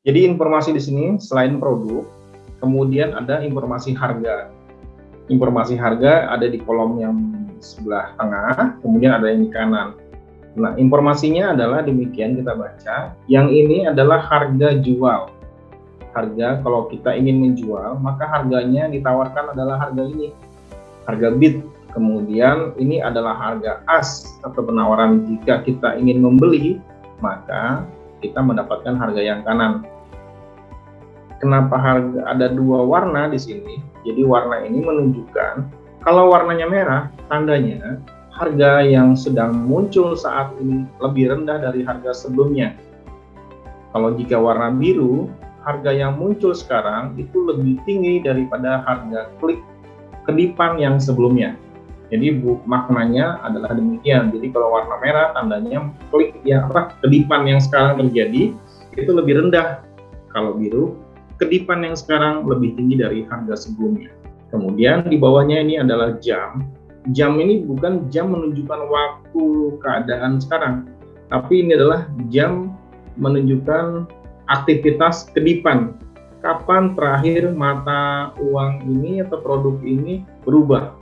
Jadi informasi di sini selain produk, kemudian ada informasi harga. Informasi harga ada di kolom yang sebelah tengah, kemudian ada yang di kanan. Nah, informasinya adalah demikian, kita baca. Yang ini adalah harga jual. Harga kalau kita ingin menjual, maka harganya ditawarkan adalah harga ini, harga bid. Kemudian ini adalah harga as atau penawaran jika kita ingin membeli, maka kita mendapatkan harga yang kanan. Kenapa harga ada dua warna di sini? Jadi warna ini menunjukkan kalau warnanya merah, tandanya harga yang sedang muncul saat ini lebih rendah dari harga sebelumnya. Kalau jika warna biru, harga yang muncul sekarang itu lebih tinggi daripada harga klik kedipan yang sebelumnya. Jadi maknanya adalah demikian. Jadi kalau warna merah tandanya klik kedipan yang sekarang terjadi itu lebih rendah. Kalau biru, kedipan yang sekarang lebih tinggi dari harga sebelumnya. Kemudian di bawahnya ini adalah jam. Jam ini bukan jam menunjukkan waktu keadaan sekarang, tapi ini adalah jam menunjukkan aktivitas kedipan. Kapan terakhir mata uang ini atau produk ini berubah?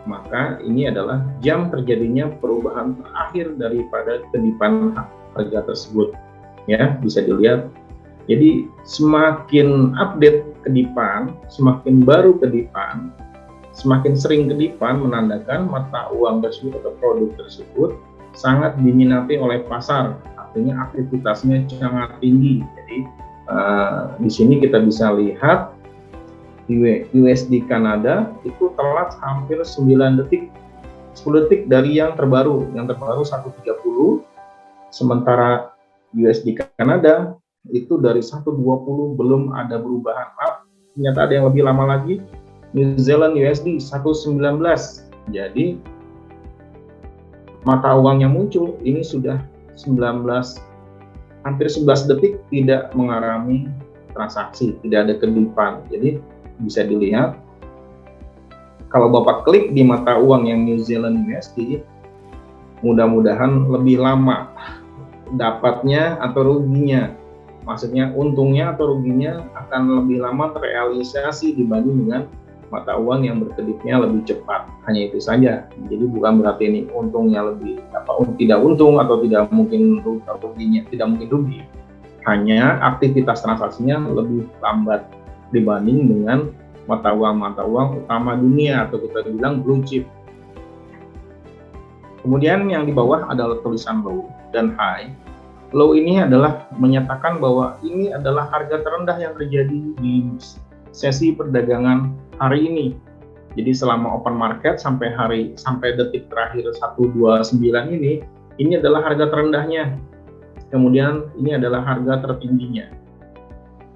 Maka ini adalah jam terjadinya perubahan terakhir daripada kedipan harga tersebut. Ya, bisa dilihat. Jadi semakin update kedipan, semakin baru kedipan, semakin sering kedipan menandakan mata uang tersebut atau produk tersebut sangat diminati oleh pasar. Artinya aktivitasnya sangat tinggi. Jadi di sini kita bisa lihat USD Kanada itu telat hampir 9 detik, 10 detik dari yang terbaru 1.30, sementara USD Kanada itu dari 1.20 belum ada perubahan. Ternyata ada yang lebih lama lagi, New Zealand USD 1.19. Jadi mata uang yang muncul ini sudah 19, hampir 11 detik tidak mengalami transaksi, tidak ada kedipan. Jadi bisa dilihat kalau Bapak klik di mata uang yang New Zealand USD, mudah-mudahan lebih lama dapatnya atau ruginya. Maksudnya untungnya atau ruginya akan lebih lama terrealisasi dibanding dengan mata uang yang berkedipnya lebih cepat. Hanya itu saja. Jadi bukan berarti ini untungnya lebih tidak untung atau tidak mungkin ruginya tidak mungkin rugi. Hanya aktivitas transaksinya lebih lambat dibanding dengan mata uang utama dunia atau kita bilang blue chip. Kemudian yang di bawah adalah tulisan low dan high. Low ini adalah menyatakan bahwa ini adalah harga terendah yang terjadi di sesi perdagangan hari ini. Jadi selama open market sampai detik terakhir 129 ini adalah harga terendahnya. Kemudian ini adalah harga tertingginya.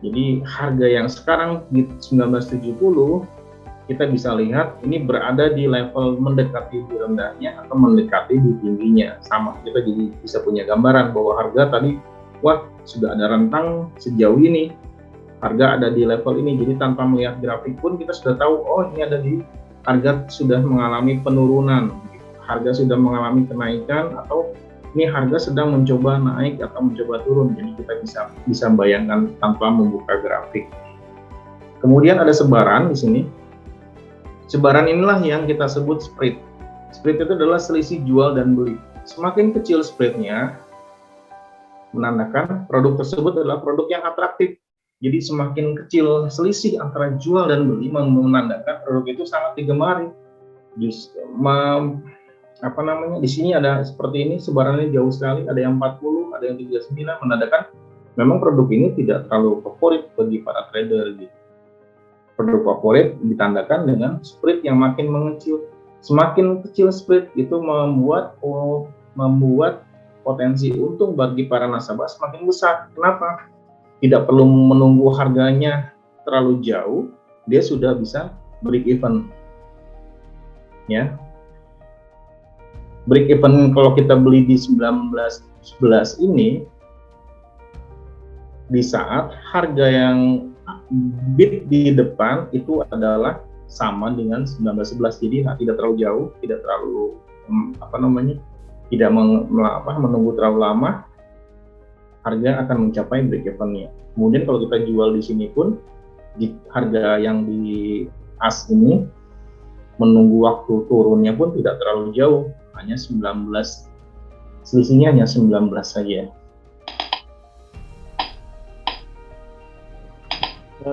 Jadi harga yang sekarang di 1970 kita bisa lihat ini berada di level mendekati di rendahnya atau mendekati di tingginya. Sama, kita jadi bisa punya gambaran bahwa harga tadi, sudah ada rentang sejauh ini, harga ada di level ini. Jadi tanpa melihat grafik pun kita sudah tahu, ini ada di harga sudah mengalami penurunan, harga sudah mengalami kenaikan, atau ini harga sedang mencoba naik atau mencoba turun. Jadi kita bisa bayangkan tanpa membuka grafik. Kemudian ada sebaran di sini. Sebaran inilah yang kita sebut spread. Spread itu adalah selisih jual dan beli. Semakin kecil spreadnya, menandakan produk tersebut adalah produk yang atraktif. Jadi semakin kecil selisih antara jual dan beli, menandakan produk itu sangat digemari. Di sini ada seperti ini, sebarannya jauh sekali, ada yang 40, ada yang 39, menandakan memang produk ini tidak terlalu favorit bagi para trader gitu. Produk favorit ditandakan dengan spread yang makin mengecil. Semakin kecil spread itu membuat potensi untung bagi para nasabah semakin besar. Kenapa? Tidak perlu menunggu harganya terlalu jauh, dia sudah bisa break even. Ya. Break even kalau kita beli di 1911 ini, di saat harga yang bid di depan itu adalah sama dengan 1911, jadi tidak terlalu jauh, tidak terlalu tidak menunggu terlalu lama. harga akan mencapai break even-nya. Kemudian kalau kita jual di sini pun di harga yang di as ini menunggu waktu turunnya pun tidak terlalu jauh, hanya 19, selisihnya hanya 19 saja.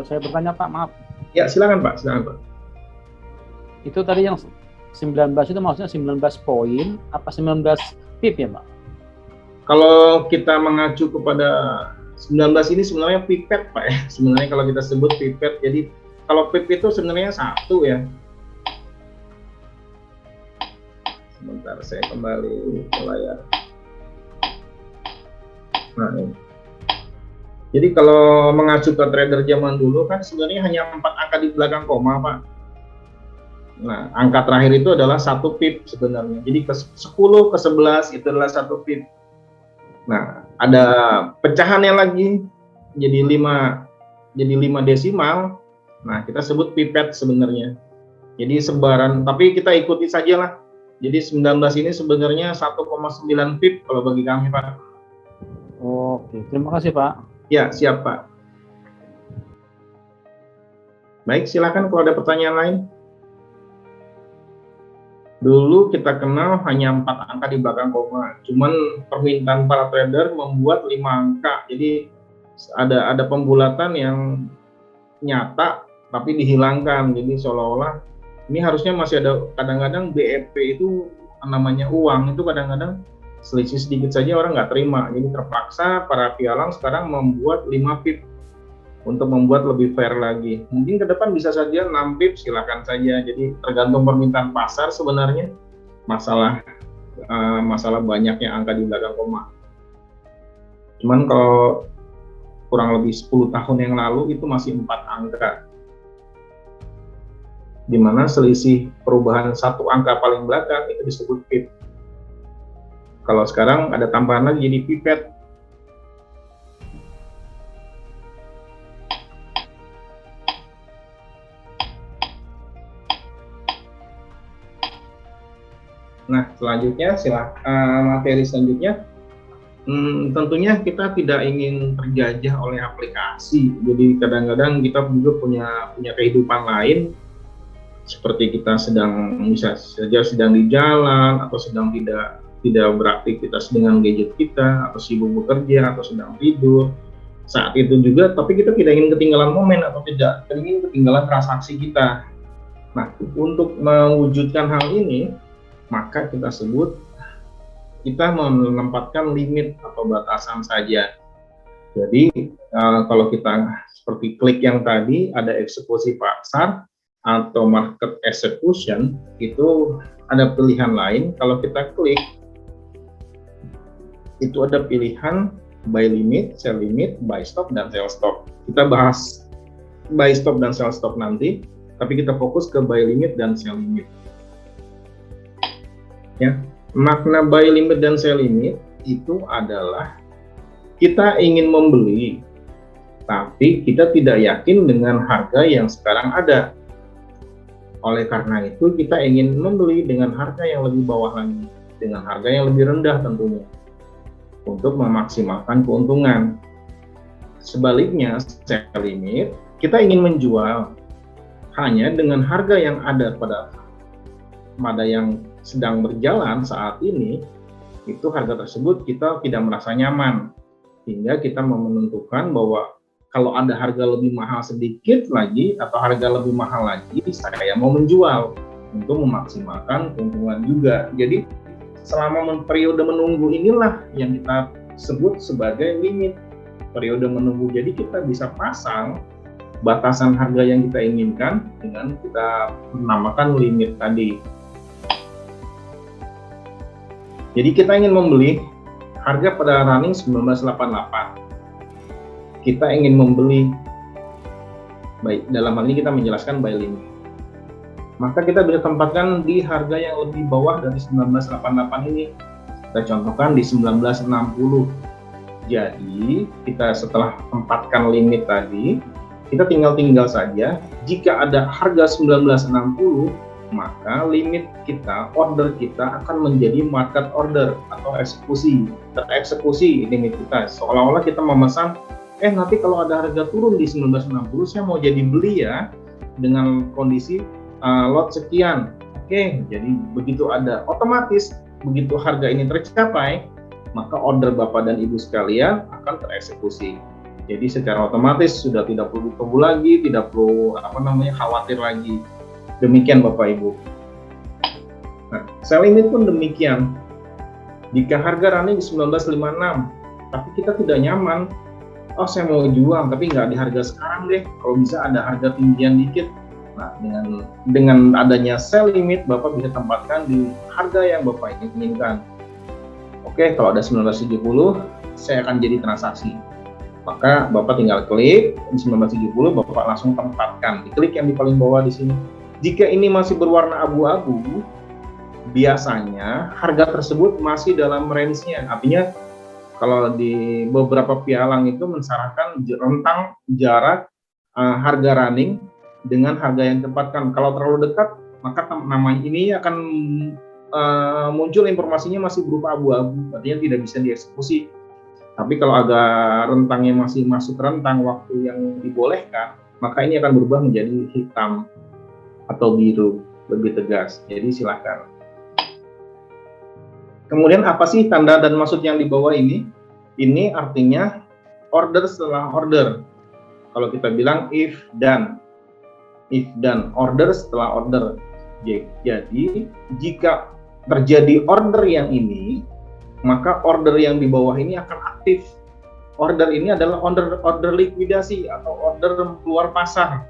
Saya bertanya Pak, maaf. Ya silakan Pak, silakan Pak. Itu tadi yang 19 itu maksudnya 19 poin apa 19 pip ya Pak? Kalau kita mengacu kepada 19 ini sebenarnya pipet Pak ya. Sebenarnya kalau kita sebut pipet, jadi kalau pip itu sebenarnya satu ya. Sebentar saya kembali ke layar. Nah ini. Jadi kalau mengacu ke trader zaman dulu kan sebenarnya hanya 4 angka di belakang koma Pak. Nah angka terakhir itu adalah 1 pip sebenarnya. Jadi ke 10 ke 11 itu adalah 1 pip. Nah, ada pecahannya lagi jadi 5 desimal. Nah, kita sebut pipet sebenarnya. Jadi sebaran, tapi kita ikuti saja lah. Jadi 19 ini sebenarnya 1,9 pip kalau bagi kami, Pak. Oke, terima kasih, Pak. Ya, siap, Pak. Baik, silakan kalau ada pertanyaan lain. Dulu kita kenal hanya 4 angka di belakang koma, cuman permintaan para trader membuat 5 angka, jadi ada pembulatan yang nyata tapi dihilangkan, jadi seolah-olah ini harusnya masih ada. Kadang-kadang BEP itu namanya uang, itu kadang-kadang selisih sedikit saja orang nggak terima, jadi terpaksa para pialang sekarang membuat 5 pip untuk membuat lebih fair lagi. Mungkin ke depan bisa saja 6 pip, silakan saja. Jadi tergantung permintaan pasar sebenarnya. Masalah banyaknya angka di belakang koma. Cuman kalau kurang lebih 10 tahun yang lalu itu masih 4 angka. Di mana selisih perubahan 1 angka paling belakang itu disebut pip. Kalau sekarang ada tambahan lagi jadi pipet. Nah, selanjutnya materi selanjutnya, tentunya kita tidak ingin terjajah oleh aplikasi. Jadi kadang-kadang kita juga punya kehidupan lain, seperti kita sedang di jalan atau sedang tidak beraktivitas dengan gadget kita, atau sibuk bekerja atau sedang tidur. Saat itu juga, tapi kita tidak ingin ketinggalan momen atau tidak ingin ketinggalan transaksi kita. Nah, untuk mewujudkan hal ini, maka kita menempatkan limit atau batasan saja. Jadi kalau kita seperti klik yang tadi, ada eksekusi pasar atau market execution, itu ada pilihan lain. Kalau kita klik, itu ada pilihan buy limit, sell limit, buy stop, dan sell stop. Kita bahas buy stop dan sell stop nanti, tapi kita fokus ke buy limit dan sell limit. Ya, makna buy limit dan sell limit itu adalah kita ingin membeli, tapi kita tidak yakin dengan harga yang sekarang ada. Oleh karena itu kita ingin membeli dengan harga yang lebih bawah lagi, dengan harga yang lebih rendah tentunya, untuk memaksimalkan keuntungan. Sebaliknya, sell limit, kita ingin menjual hanya dengan harga yang ada pada yang sedang berjalan saat ini, itu harga tersebut kita tidak merasa nyaman, hingga kita menentukan bahwa kalau ada harga lebih mahal sedikit lagi atau harga lebih mahal lagi, saya mau menjual untuk memaksimalkan keuntungan juga. Jadi selama periode menunggu inilah yang kita sebut sebagai limit periode menunggu. Jadi kita bisa pasang batasan harga yang kita inginkan dengan kita menamakan limit tadi. Jadi kita ingin membeli harga pada running 1988. Kita ingin membeli, baik, dalam hal ini kita menjelaskan buy limit. Maka kita bisa tempatkan di harga yang lebih bawah dari 1988 ini. Kita contohkan di 1960. Jadi kita setelah tempatkan limit tadi, kita tinggal saja. Jika ada harga 1960 maka limit kita, order kita akan menjadi market order atau tereksekusi limit kita. Seolah-olah kita memesan, nanti kalau ada harga turun di 1960, saya mau jadi beli ya, dengan kondisi lot sekian. Oke, jadi begitu ada, otomatis begitu harga ini tercapai, maka order Bapak dan Ibu sekalian akan tereksekusi. Jadi secara otomatis sudah tidak perlu ditunggu lagi, tidak perlu khawatir lagi. Demikian Bapak Ibu. Nah, sell limit pun demikian. Jika harga running di 1956, tapi kita tidak nyaman, saya mau jual tapi nggak di harga sekarang deh, kalau bisa ada harga tinggian dikit. Nah, dengan adanya sell limit, Bapak bisa tempatkan di harga yang Bapak inginkan. Oke, kalau ada 1970, saya akan jadi transaksi. Maka Bapak tinggal klik di 1970, Bapak langsung tempatkan. Diklik yang di paling bawah di sini. Jika ini masih berwarna abu-abu, biasanya harga tersebut masih dalam range-nya. Artinya kalau di beberapa pialang itu mensyaratkan rentang jarak harga running dengan harga yang ditempatkan. Kalau terlalu dekat, maka namanya ini akan muncul informasinya masih berupa abu-abu, artinya tidak bisa dieksekusi. Tapi kalau agak rentangnya masih masuk rentang waktu yang dibolehkan, maka ini akan berubah menjadi hitam atau biru, lebih tegas. Jadi silakan. Kemudian apa sih tanda dan maksud yang di bawah ini? Ini artinya order setelah order. Kalau kita bilang if done, order setelah order. Jadi jika terjadi order yang ini, maka order yang di bawah ini akan aktif. Order ini adalah order likuidasi atau order keluar pasar.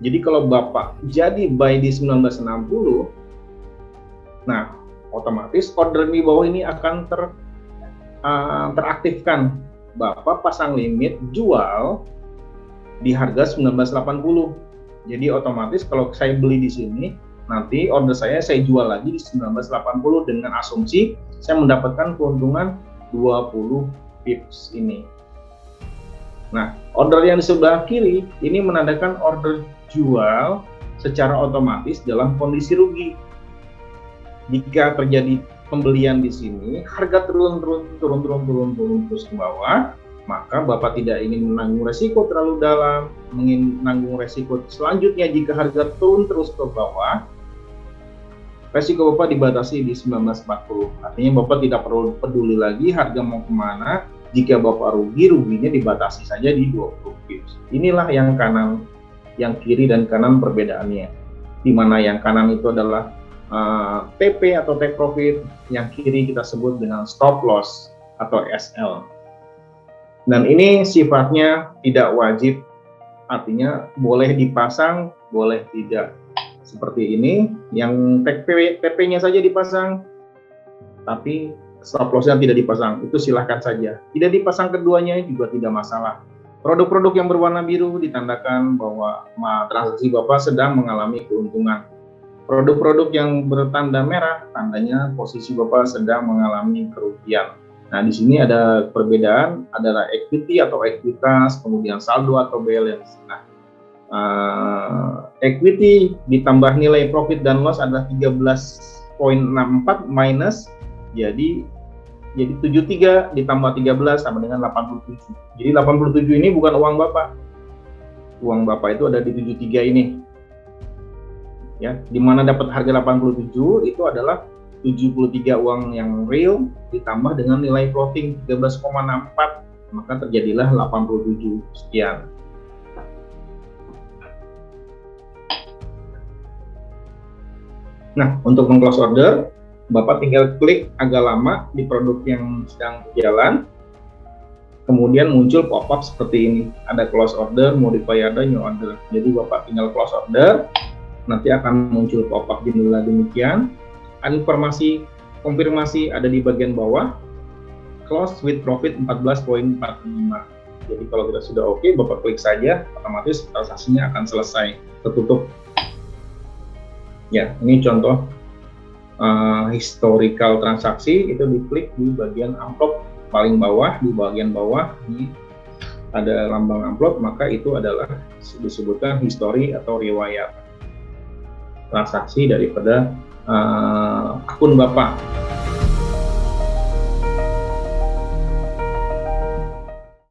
Jadi kalau Bapak jadi buy di 1960, nah otomatis order di bawah ini akan teraktifkan. Bapak pasang limit jual di harga 1980. Jadi otomatis kalau saya beli di sini, nanti order saya jual lagi di 1980 dengan asumsi saya mendapatkan keuntungan 20 pips ini. Nah, order yang di sebelah kiri ini menandakan order jual secara otomatis dalam kondisi rugi. Jika terjadi pembelian di sini, harga turun terus ke bawah, maka Bapak tidak ingin menanggung resiko terlalu dalam, ingin menanggung resiko selanjutnya jika harga turun terus ke bawah, resiko Bapak dibatasi di 1940. Artinya Bapak tidak perlu peduli lagi harga mau kemana. Jika Bapak rugi, ruginya dibatasi saja di 20 pips. Inilah yang kanan, yang kiri dan kanan perbedaannya. Di mana yang kanan itu adalah TP atau take profit, yang kiri kita sebut dengan stop loss atau SL. Dan ini sifatnya tidak wajib, artinya boleh dipasang, boleh tidak. Seperti ini, yang TP-nya saja dipasang, tapi stop loss-nya tidak dipasang, itu silahkan saja. Tidak dipasang keduanya juga tidak masalah. Produk-produk yang berwarna biru ditandakan bahwa transaksi Bapak sedang mengalami keuntungan. Produk-produk yang bertanda merah, tandanya posisi Bapak sedang mengalami kerugian. Nah, di sini ada perbedaan, adalah equity atau ekuitas, kemudian saldo atau balance. Nah, equity ditambah nilai profit dan loss adalah 13.64 minus, jadi 73 ditambah 13 sama dengan 87. Jadi 87 ini bukan uang Bapak. Uang Bapak itu ada di 73 ini. Ya, di mana dapat harga 87 itu adalah 73 uang yang real ditambah dengan nilai floating 13,64, maka terjadilah 87 sekian. Nah, untuk meng-close order, Bapak tinggal klik agak lama di produk yang sedang berjalan, kemudian muncul pop-up seperti ini. Ada close order, modify order, new order. Jadi Bapak tinggal close order, nanti akan muncul pop-up jendela demikian. Informasi konfirmasi ada di bagian bawah, close with profit 14.45. Jadi kalau kita sudah oke, Bapak klik saja, otomatis transaksinya akan selesai, tertutup. Ya, ini contoh historical transaksi, itu diklik di bagian amplop paling bawah, di bagian bawah ini ada lambang amplop, maka itu adalah disebutkan history atau riwayat. transaksi daripada akun Bapak.